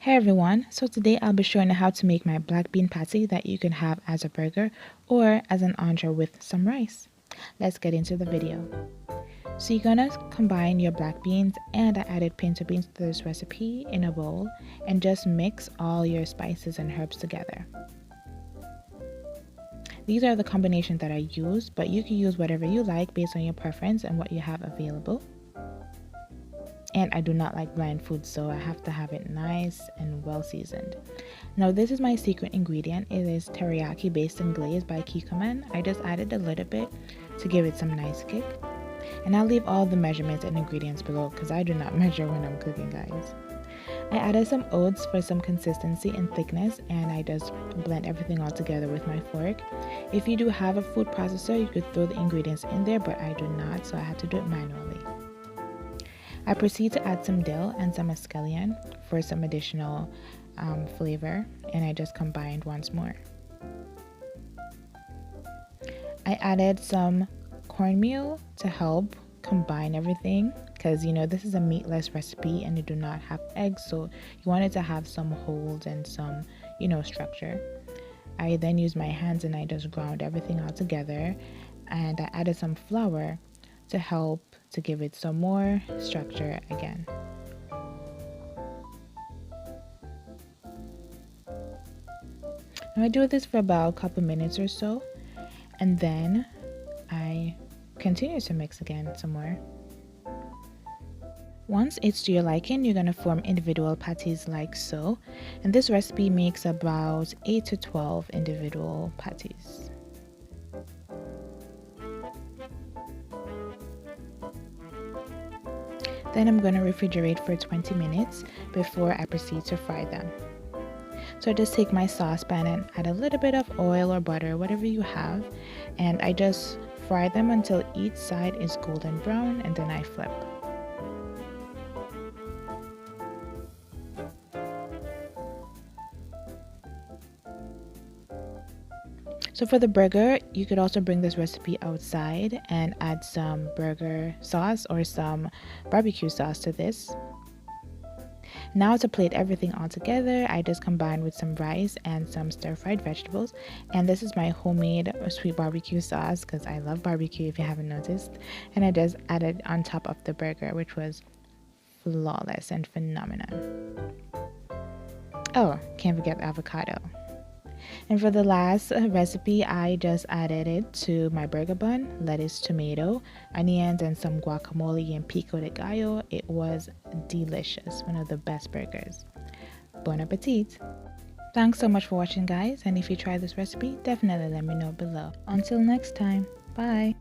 Hey everyone, so today I'll be showing you how to make my black bean patty that you can have as a burger or as an entree with some rice. Let's get into the video. So you're gonna combine your black beans, and I added pinto beans to this recipe in a bowl, and just mix all your spices and herbs together. These are the combinations that I use, but you can use whatever you like based on your preference and what you have available. And I do not like bland food, so I have to have it nice and well seasoned. Now this is my secret ingredient. It is teriyaki based and glazed by Kikkoman. I just added a little bit to give it some nice kick. And I'll leave all the measurements and ingredients below because I do not measure when I'm cooking, guys. I added some oats for some consistency and thickness, and I just blend everything all together with my fork. If you do have a food processor, you could throw the ingredients in there, but I do not, so I had to do it manually. I proceed to add some dill and some scallion for some additional flavor, and I just combined once more. I added some cornmeal to help combine everything because this is a meatless recipe and you do not have eggs, so you wanted to have some holes and some structure. I then used my hands and I just ground everything all together, and I added some flour to help to give it some more structure again. Now I do this for about a couple minutes or so, and then I continue to mix again some more. Once it's to your liking, you're going to form individual patties like so, and this recipe makes about 8 to 12 individual patties. Then I'm going to refrigerate for 20 minutes before I proceed to fry them. So I just take my saucepan and add a little bit of oil or butter, whatever you have, and I just fry them until each side is golden brown, and then I flip. So for the burger, you could also bring this recipe outside and add some burger sauce or some barbecue sauce to this. Now to plate everything all together, I just combined with some rice and some stir-fried vegetables, and this is my homemade sweet barbecue sauce because I love barbecue if you haven't noticed, and I just added on top of the burger, which was flawless and phenomenal. Oh, can't forget avocado. And for the last recipe, I just added it to my burger bun, lettuce, tomato, onions, and some guacamole and pico de gallo. It was delicious, one of the best burgers. Bon appetit! Thanks so much for watching, guys, and if you try this recipe, definitely let me know below. Until next time, bye!